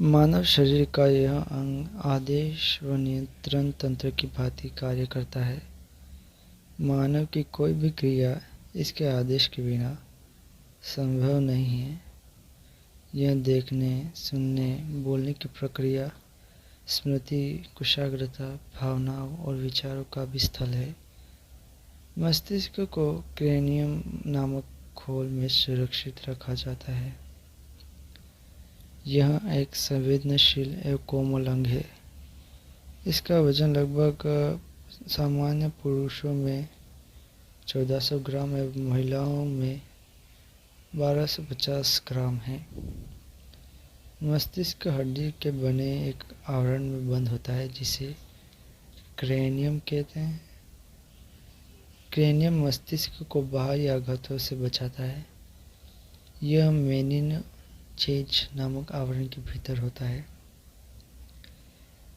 मानव शरीर का यह अंग आदेश व नियंत्रण तंत्र की भांति कार्य करता है। मानव की कोई भी क्रिया इसके आदेश के बिना संभव नहीं है। यह देखने, सुनने, बोलने की प्रक्रिया, स्मृति, कुशाग्रता, भावनाओं और विचारों का भी स्थल है। मस्तिष्क को क्रेनियम नामक खोल में सुरक्षित रखा जाता है। यह एक संवेदनशील एवं कोमल अंग है। इसका वजन लगभग सामान्य पुरुषों में 1400 ग्राम एवं महिलाओं में 1250 ग्राम है। मस्तिष्क हड्डी के बने एक आवरण में बंद होता है जिसे क्रेनियम कहते हैं। क्रेनियम मस्तिष्क को बाहरी आघातों से बचाता है। यह मेनिनजेज नामक आवरण के भीतर होता है।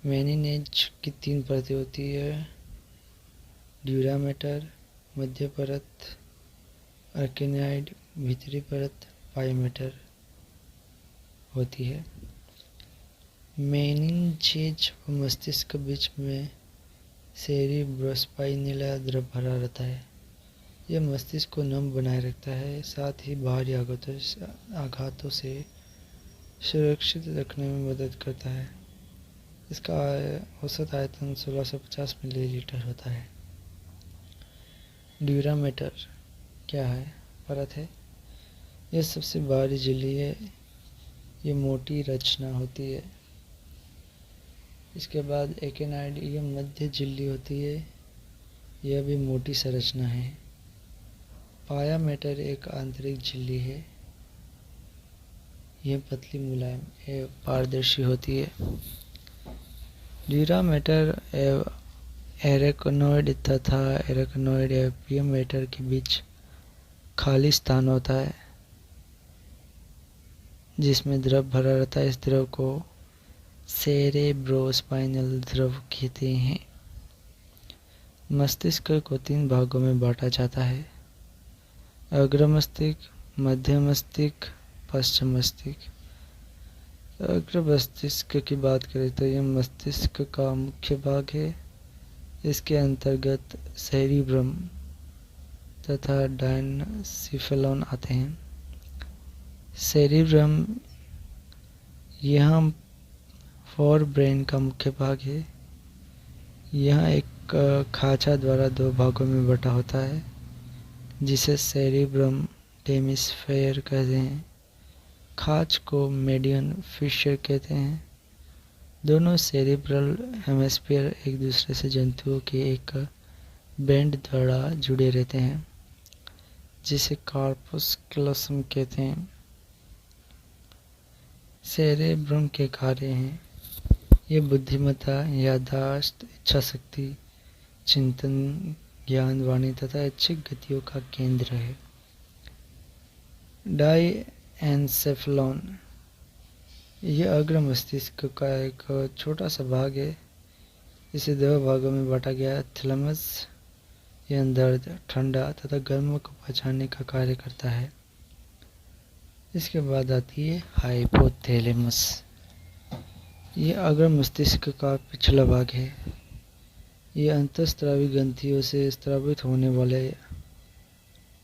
मेनिनजेज की 3 परतें होती है: ड्यूरामेटर, मध्य परत, आर्केनॉइड, भीतरी परत, पायोमेटर होती है। मेनिनजेज व मस्तिष्क के बीच में सेरिब्रोस्पाइनल द्रव भरा रहता है। यह मस्तिष्क को नम बनाए रखता है, साथ ही बाहरी आघातों से सुरक्षित रखने में मदद करता है। इसका औसत आयतन 1650 मिलीलीटर होता है। ड्यूरामेटर क्या है? परत है। यह सबसे बाहरी झिल्ली है। ये मोटी रचना होती है। इसके बाद आर्केनॉइड, यह मध्य झिल्ली होती है। यह भी मोटी संरचना है। पायोमेटर एक आंतरिक झिल्ली है। यह पतली, मुलायम एवं पारदर्शी होती है। ड्यूरामेटर एवं एरेकनॉइड तथा एरेकनॉइड एवं पायोमेटर के बीच खाली स्थान होता है जिसमें द्रव भरा रहता है। इस द्रव को सेरेब्रोस्पाइनल द्रव कहते हैं। मस्तिष्क को 3 भागों में बांटा जाता है: अग्र मस्तिष्क, मध्य मस्तिष्क, पश्चिम मस्तिष्क। अग्र मस्तिष्क की बात करें तो यह मस्तिष्क का मुख्य भाग है। इसके अंतर्गत सेरिब्रम तथा डायनसिफेलॉन आते हैं। सेरिब्रम यह फोरब्रेन का मुख्य भाग है। यह एक खांचा द्वारा 2 भागों में बटा होता है जिसे सेरिब्रम हेमिस्फीयर कहते हैं। खांच को मेडियन फिशर कहते हैं। दोनों सेरिब्रल हेमिस्फीयर एक दूसरे से जंतुओं के एक बैंड द्वारा जुड़े रहते हैं जिसे कार्पस क्लोसम कहते हैं। सेरेब्रम के कार्य हैं: ये बुद्धिमत्ता, याददाश्त, इच्छा शक्ति, चिंतन, ज्ञान, वाणी तथा ऐच्छिक गतियों का केंद्र है। डायएन्सेफेलॉन यह अग्र मस्तिष्क का एक छोटा सा भाग है। इसे 2 भागों में बांटा गया है। थैलेमस यह दर्द, ठंडा तथा गर्म को पहचानने का कार्य करता है। इसके बाद आती है हाइपोथैलेमस। यह अग्र मस्तिष्क का पिछला भाग है। यह अंतःस्रावी ग्रंथियों से स्रावित होने वाले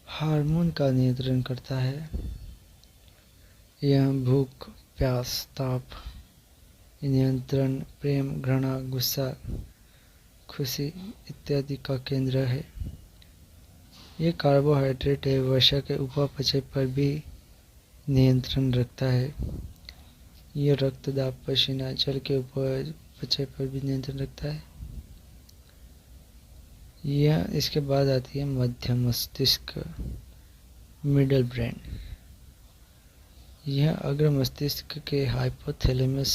हार्मोन का नियंत्रण करता है। यह भूख, प्यास, ताप नियंत्रण, प्रेम, घृणा, गुस्सा, खुशी इत्यादि का केंद्र है। यह कार्बोहाइड्रेट एवं वसा के उपापचय पर भी नियंत्रण रखता है। यह रक्तदाब, पसीना, जल के उपापचय पर भी नियंत्रण रखता है। यह इसके बाद आती है मध्य मस्तिष्क, मिडल ब्रेन। यह अग्र मस्तिष्क के हाइपोथैलेमस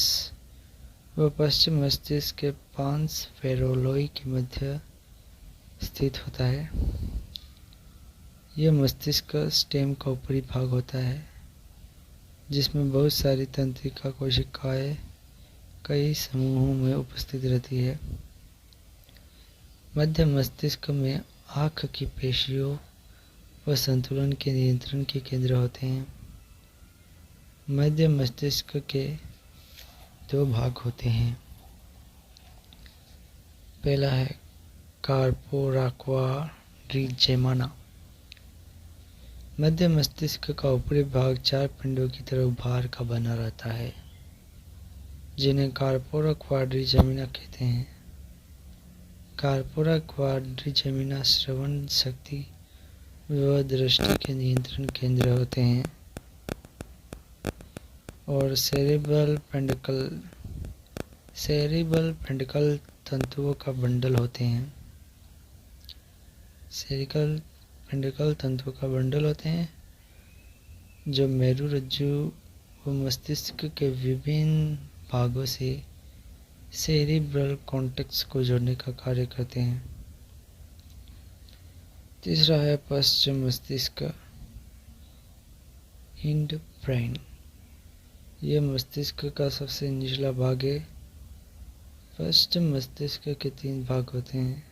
व पश्चिम मस्तिष्क के पांस फेरोलोई के मध्य स्थित होता है। यह मस्तिष्क स्टेम का ऊपरी भाग होता है जिसमें बहुत सारी तंत्रिका कोशिकाएं कई समूहों में उपस्थित रहती है। मध्य मस्तिष्क में आँख की पेशियों व संतुलन के नियंत्रण के केंद्र होते हैं। मध्य मस्तिष्क के दो भाग होते हैं। पहला है कार्पोराक्वाड्रिजेमिना। मध्य मस्तिष्क का ऊपरी भाग 4 पिंडों की तरह भार का बना रहता है, जिन्हें कार्पोरा क्वाड्रिजेमिना कहते हैं। कार्पोरा क्वाड्रिजेमिना श्रवण शक्ति व दृष्टि के नियंत्रण केंद्र होते हैं और सेरिब्रल पेंडिकल तंतुओं का बंडल होते हैं। सेरिब्रल पेंडिकल तंतुओं का बंडल होते हैं जो मेरुरज्जु व मस्तिष्क के विभिन्न भागों से सेरिब्रल कॉर्टेक्स को जोड़ने का कार्य करते हैं। तीसरा है पश्चिम मस्तिष्क, हिंड ब्रेन। यह मस्तिष्क का सबसे निचला भाग है। पश्चिम मस्तिष्क के 3 भाग होते हैं।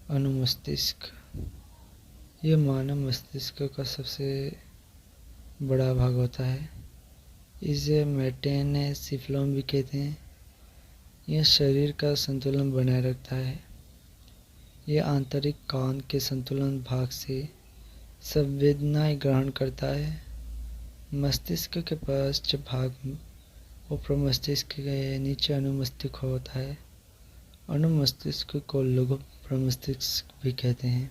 अनुमस्तिष्क, यह मानव मस्तिष्क का सबसे बड़ा भाग होता है। इसे मेटेनेसिफलोम भी कहते हैं। यह शरीर का संतुलन बनाए रखता है। यह आंतरिक कान के संतुलन भाग से संवेदनाएं ग्रहण करता है। मस्तिष्क के पश्चिम भाग ऊपर मस्तिष्क के नीचे अनुमस्तिष्क होता है। अनुमस्तिष्क को लघु प्रमस्तिष्क भी कहते हैं।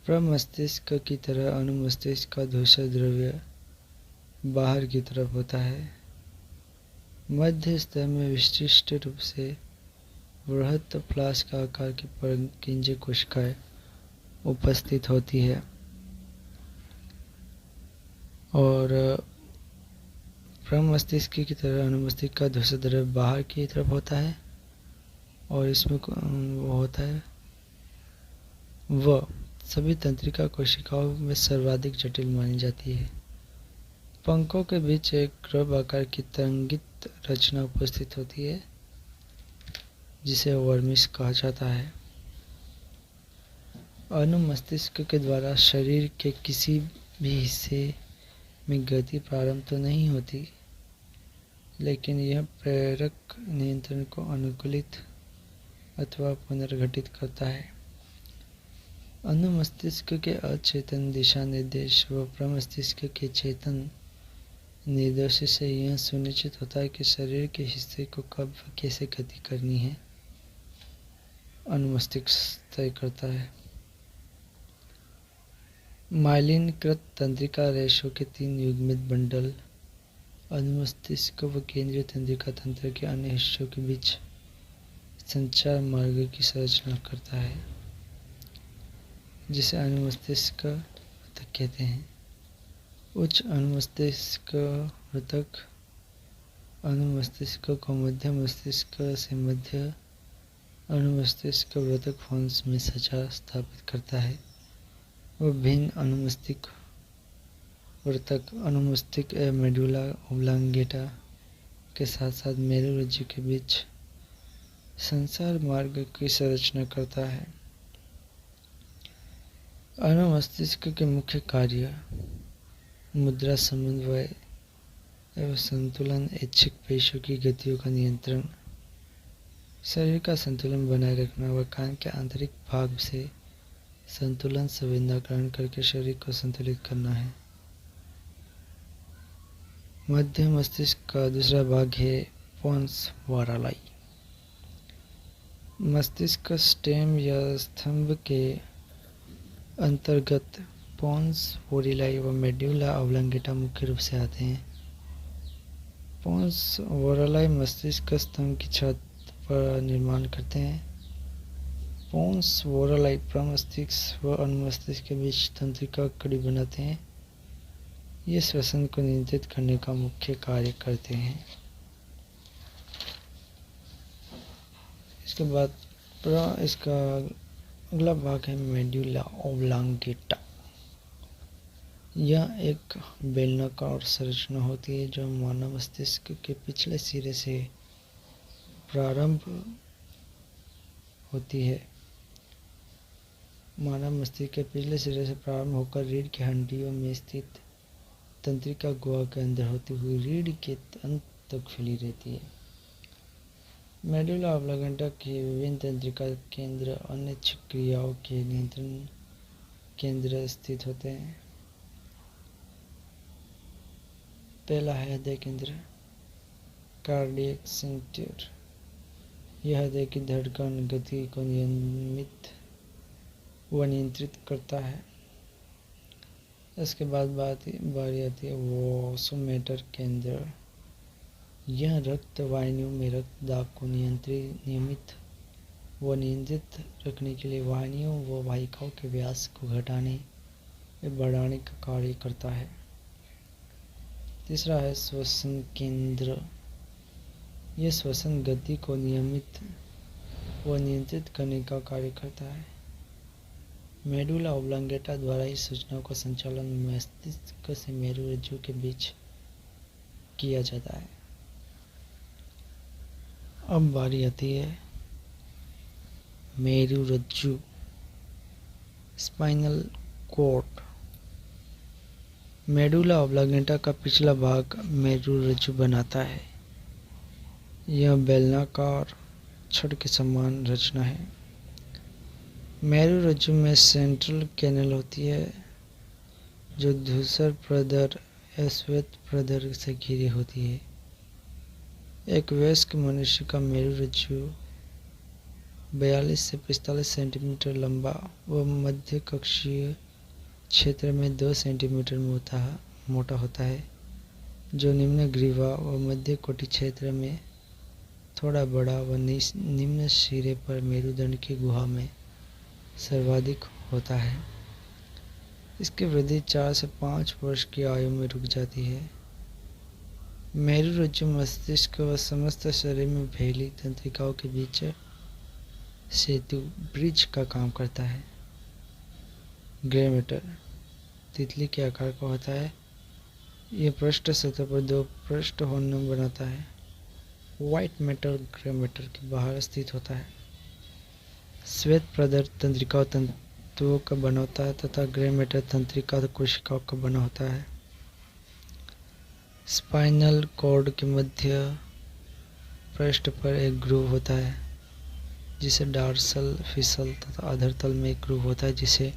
प्रमस्तिष्क की तरह अनुमस्तिष्क का धूसर द्रव्य बाहर की तरफ होता है। मध्य स्तर में विशिष्ट रूप से बृहत फ्लास्क आकार की परकींज कोशिकाएं उपस्थित होती है और प्रमस्तिष्क की तरह अनुमस्तिष्क का धूसर द्रव्य बाहर की तरफ होता है और इसमें वो होता है वह सभी तंत्रिका कोशिकाओं में सर्वाधिक जटिल मानी जाती है। पंखों के बीच एक ग्रह आकार की तरंगित रचना उपस्थित होती है जिसे वर्मिस कहा जाता है। अनुमस्तिष्क के द्वारा शरीर के किसी भी हिस्से में गति प्रारंभ तो नहीं होती, लेकिन यह प्रेरक नियंत्रण को अनुकूलित अथवा पुनर्गठित करता है। अनुमस्तिष्क के अचेतन दिशा निर्देश व प्रमस्तिष्क के चेतन निर्देश से यह सुनिश्चित होता है कि शरीर के हिस्से को कब व कैसे गति करनी है, अनुमस्तिष्क तय करता है। माइलिनकृत तंत्रिका रेशों के 3 युग्मित बंडल अनुमस्तिष्क व केंद्रीय तंत्रिका तंत्र के अन्य हिस्सों के बीच संचार मार्ग की संरचना करता है, जिसे अनुमस्तिष्क वृत्तक कहते हैं। उच्च अनुमस्तिष्क वृत्तक अनुमस्तिष्क को मध्य मस्तिष्क से मध्य अनुमस्तिष्क वृत्तक फोन्स में संचार स्थापित करता है। वह भिन्न अनुमस्तिष्क वृत्तक अनुमस्तिष्क मेडुला ओब्लांगेटा के साथ साथ मेरुरज्जु के बीच संचार मार्ग की संरचना करता है। अनुमस्तिष्क के मुख्य कार्य मुद्रा समन्वय एवं संतुलन, ऐच्छिक पेशियों की गतियों का नियंत्रण, शरीर का संतुलन बनाए रखना व कान के आंतरिक भाग से संतुलन संवेदना ग्रहण करके शरीर को संतुलित करना है। मध्य मस्तिष्क का दूसरा भाग है पोन्स वोरालाई। मस्तिष्क स्टेम या स्तंभ के अंतर्गत पोन्स वोरालाई व मेडुला ओब्लांगेटा मुख्य रूप से आते हैं। पोन्स वोरालाई मस्तिष्क स्तंभ की छत पर निर्माण करते हैं। पोन्स वोरालाई प्रमस्तिष्क व अनुमस्तिष्क के बीच तंत्रिका कड़ी बनाते हैं। ये श्वसन को नियंत्रित करने का मुख्य कार्य करते हैं। इसके बाद इसका अगला भाग है मेडुला ओब्लांगेटा। यह एक बेलनाकार संरचना होती है जो मानव मस्तिष्क के पिछले सिरे से प्रारंभ होती है। मानव मस्तिष्क के पिछले सिरे से प्रारंभ होकर रीढ़ की हड्डियों में स्थित तंत्रिका गुहा के अंदर होती हुई रीढ़ के तक फैली रहती है। मेडुला ऑब्लांगेटा के विभिन्न तंत्रिका केंद्र अन्य क्रियाओं के नियंत्रण केंद्र स्थित होते हैं। पहला है हृदय केंद्र, कार्डियक सेंटर। यह हृदय की धड़कन गति को नियमित व नियंत्रित करता है। इसके बाद बारी आती है वॉसोमीटर केंद्र। यह रक्त वाहिनियों में रक्त दाब को नियमित व नियंत्रित रखने के लिए वाहिनियों व वाहिकाओं के व्यास को घटाने व बढ़ाने का कार्य करता है। तीसरा है श्वसन केंद्र। यह श्वसन गति को नियमित व नियंत्रित करने का कार्य करता है। मेडुला ऑब्लांगेटा द्वारा इस सूचनाओं का संचालन मस्तिष्क से मेरुरज्जु के बीच किया जाता है। अब बारी आती है मेरुरज्जु, स्पाइनल कॉर्ड। मेडुला ऑब्लांगेटा का पिछला भाग मेरुरज्जु बनाता है। यह बेलनाकार छड़ के समान रचना है। मेरुरज्जु में सेंट्रल कैनल होती है जो धूसर प्रदर या श्वेत प्रदर से घिरी होती है। एक वयस्क मनुष्य का मेरुरज्जु 42 से 45 सेंटीमीटर लंबा व मध्य कक्षीय क्षेत्र में 2 सेंटीमीटर मोटा होता है, जो निम्न ग्रीवा व मध्य कोटि क्षेत्र में थोड़ा बड़ा व निम्न सिरे पर मेरुदंड की गुहा में सर्वाधिक होता है। इसकी वृद्धि 4 से 5 वर्ष की आयु में रुक जाती है। मेरुरज्जु मस्तिष्क व समस्त शरीर में फैली तंत्रिकाओं के बीच सेतु ब्रिज का काम करता है। ग्रे मैटर तितली के आकार का होता है। यह पृष्ठ सतह पर 2 पृष्ठ होर्न बनाता है। व्हाइट मैटर ग्रे मैटर के बाहर स्थित होता है। श्वेत प्रदर तंत्रिका तंतुओं का बना होता है तथा ग्रे मैटर तंत्रिका कोशिकाओं का बना होता है। स्पाइनल कॉर्ड के मध्य पृष्ठ पर एक ग्रूव होता है जिसे डॉर्सल फिशर तथा अधरतल में एक ग्रूव होता है जिसे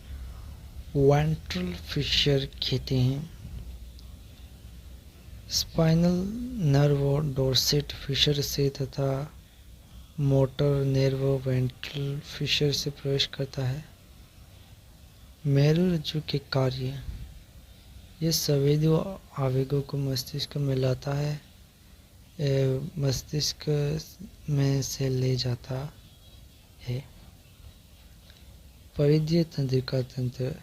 वेंट्रल फिशर कहते हैं। स्पाइनल नर्व डोर्सेट फिशर से तथा मोटर नेर्व वेंट्रल फिशर से प्रवेश करता है। मेरुरज्जु के कार्य: यह संवेदी आवेगों को मस्तिष्क में लाता है एवं मस्तिष्क में से ले जाता है। परिधीय तंत्रिका तंत्र: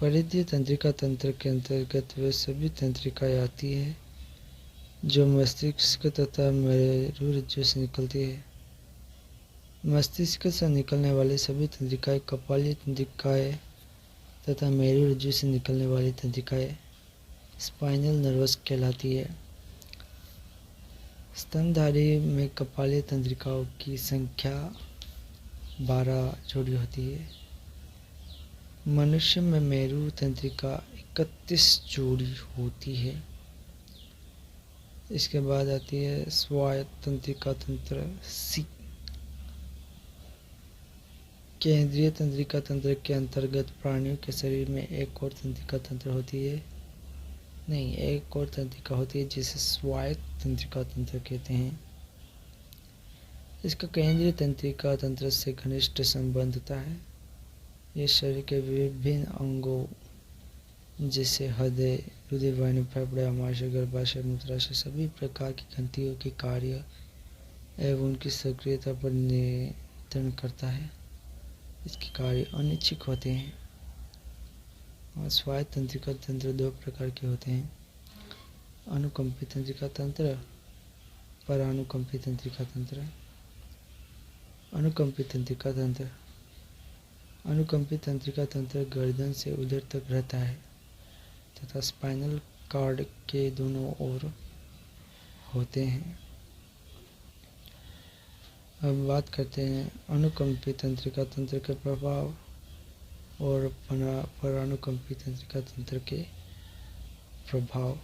परिधीय तंत्रिका तंत्र के अंतर्गत वे सभी तंत्रिकाएं आती हैं जो मस्तिष्क तथा मेरुरज्जु से निकलती है। मस्तिष्क से निकलने वाली सभी तंत्रिकाएं कपालीय तंत्रिकाएं तथा मेरुरज्जु से निकलने वाली तंत्रिकाएं स्पाइनल नर्वस कहलाती है। स्तनधारी में कपालीय तंत्रिकाओं की संख्या 12 जोड़ी होती है। मनुष्य में मेरु तंत्रिका 31 जोड़ी होती है। इसके बाद आती है स्वायत्त तंत्रिका तंत्र सी। केंद्रीय तंत्रिका तंत्र के अंतर्गत प्राणियों के शरीर में एक और तंत्रिका तंत्र होती है एक और तंत्रिका होती है जिसे स्वायत्त तंत्रिका तंत्र कहते हैं। इसका केंद्रीय तंत्रिका तंत्र से घनिष्ठ संबंध होता है। यह शरीर के विभिन्न अंगों जैसे हृदय, हृदय वाहिनी, फेफड़े, आमाशय, गर्भाशय, मूत्राशय सभी प्रकार की ग्रंथियों के कार्य एवं उनकी सक्रियता पर नियंत्रण करता है। इसके कार्य अनिच्छिक होते हैं। और स्वायत्त तंत्रिका तंत्र 2 प्रकार के होते हैं: अनुकंपी तंत्रिका तंत्र, परानुकंपी तंत्रिका तंत्र। अनुकंपी तंत्रिका तंत्र: अनुकंपी तंत्रिका तंत्र गर्दन से उदर तक रहता है तथा स्पाइनल कॉर्ड के दोनों ओर होते हैं। अब बात करते हैं अनुकंपी तंत्रिका तंत्र के प्रभाव और परानुकंपी तंत्रिका तंत्र के प्रभाव।